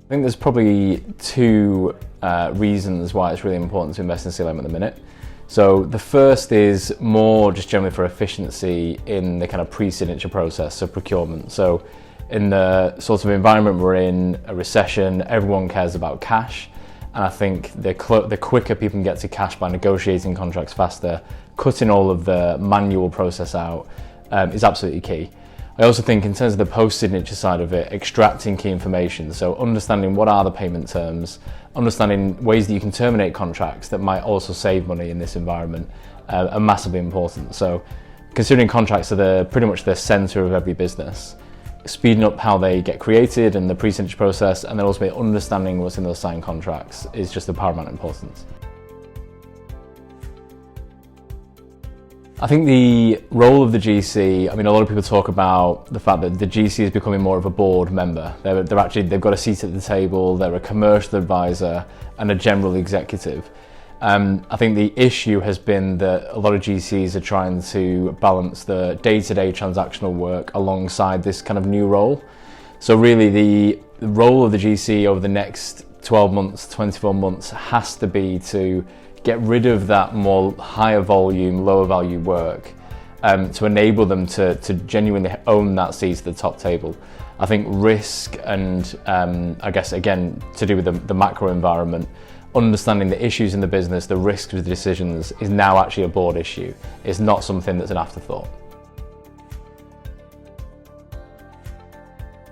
I think there's probably two reasons why it's really important to invest in CLM at the minute. So the first is more just generally for efficiency in the kind of pre-signature process of procurement. So in the sort of environment we're in, a recession, everyone cares about cash. And I think the quicker people can get to cash by negotiating contracts faster, cutting all of the manual process out is absolutely key. I also think in terms of the post-signature side of it, extracting key information, so understanding what are the payment terms, understanding ways that you can terminate contracts that might also save money in this environment are massively important. So considering contracts are pretty much the center of every business, speeding up how they get created and the pre-signature process, and then also understanding what's in those signed contracts is just of paramount importance. I think the role of the GC, I mean, a lot of people talk about the fact that the GC is becoming more of a board member. They've got a seat at the table, they're a commercial advisor and a general executive. I think the issue has been that a lot of GCs are trying to balance the day-to-day transactional work alongside this kind of new role. So really the role of the GC over the next 12 months, 24 months has to be to get rid of that more higher volume, lower value work to enable them to genuinely own that seat at the top table. I think risk and I guess again to do with the macro environment, understanding the issues in the business, the risks with the decisions is now actually a board issue. It's not something that's an afterthought.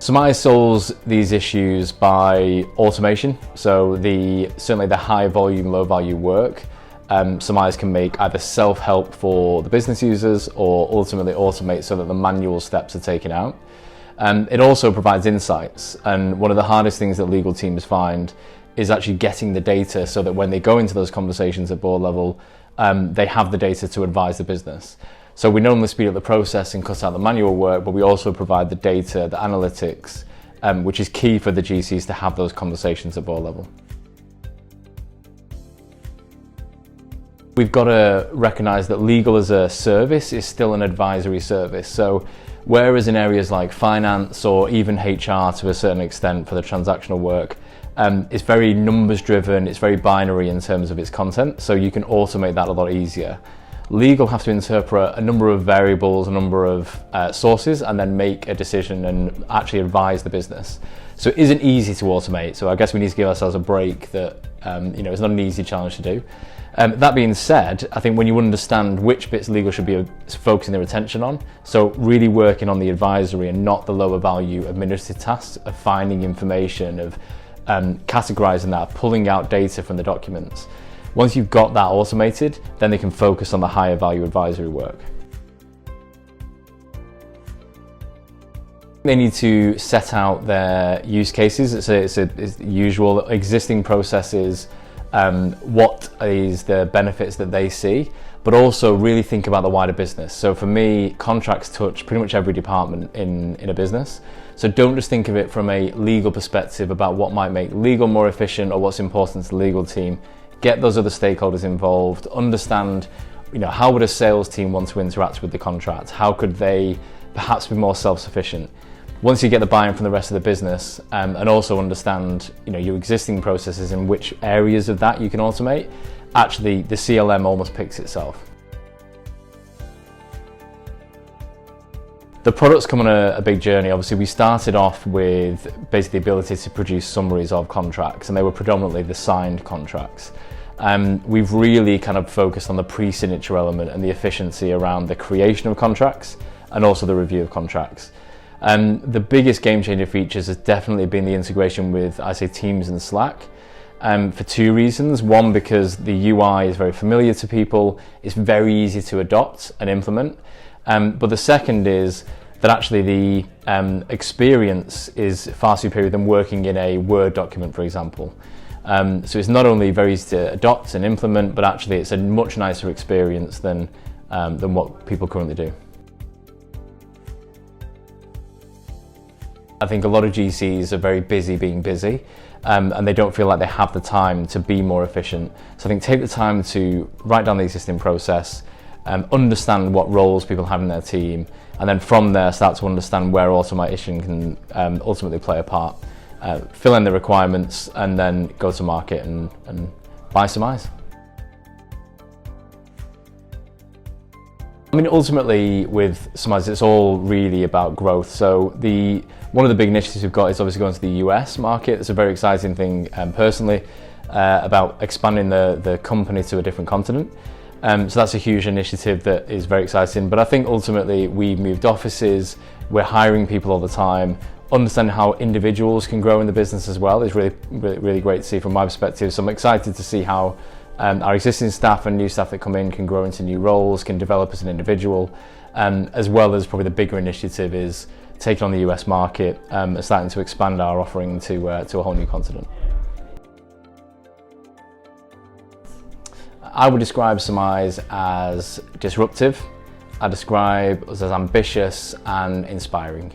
Summize solves these issues by automation. So certainly the high volume, low value work, Summize can make either self-help for the business users or ultimately automate so that the manual steps are taken out. It also provides insights, and one of the hardest things that legal teams find is actually getting the data so that when they go into those conversations at board level, they have the data to advise the business. So we not only speed up the process and cut out the manual work, but we also provide the data, the analytics, which is key for the GCs to have those conversations at board level. We've got to recognise that legal as a service is still an advisory service. So whereas in areas like finance or even HR to a certain extent for the transactional work, it's very numbers driven, it's very binary in terms of its content, so you can automate that a lot easier. Legal have to interpret a number of variables, a number of sources, and then make a decision and actually advise the business. So it isn't easy to automate, so I guess we need to give ourselves a break that it's not an easy challenge to do. That being said, I think when you understand which bits legal should be focusing their attention on, so really working on the advisory and not the lower value administrative tasks of finding information, of categorizing that, pulling out data from the documents. Once you've got that automated, then they can focus on the higher value advisory work. They need to set out their use cases. It's usual existing processes, what is the benefits that they see, but also really think about the wider business. So for me, contracts touch pretty much every department in a business. So don't just think of it from a legal perspective about what might make legal more efficient or what's important to the legal team. Get those other stakeholders involved, understand, how would a sales team want to interact with the contract? How could they perhaps be more self-sufficient? Once you get the buy-in from the rest of the business and also understand, your existing processes and which areas of that you can automate, actually the CLM almost picks itself. The product's come on a big journey. Obviously, we started off with basically the ability to produce summaries of contracts, and they were predominantly the signed contracts. We've really kind of focused on the pre-signature element and the efficiency around the creation of contracts and also the review of contracts. The biggest game-changer features has definitely been the integration with, Teams and Slack. For two reasons. One, because the UI is very familiar to people, it's very easy to adopt and implement. But the second is that actually the experience is far superior than working in a Word document, for example. So it's not only very easy to adopt and implement, but actually it's a much nicer experience than what people currently do. I think a lot of GCs are very busy being busy, and they don't feel like they have the time to be more efficient. So I think take the time to write down the existing process, understand what roles people have in their team, and then from there start to understand where automation can ultimately play a part. fill in the requirements, and then go to market and buy Summize. I mean, ultimately with Summize, it's all really about growth. So one of the big initiatives we've got is obviously going to the US market. It's a very exciting thing personally about expanding the company to a different continent. So that's a huge initiative that is very exciting. But I think ultimately we've moved offices, we're hiring people all the time. Understanding how individuals can grow in the business as well is really great to see from my perspective. So I'm excited to see how our existing staff and new staff that come in can grow into new roles, can develop as an individual, as well as probably the bigger initiative is taking on the US market, starting to expand our offering to a whole new continent. I would describe Summize as disruptive. I describe us as ambitious and inspiring.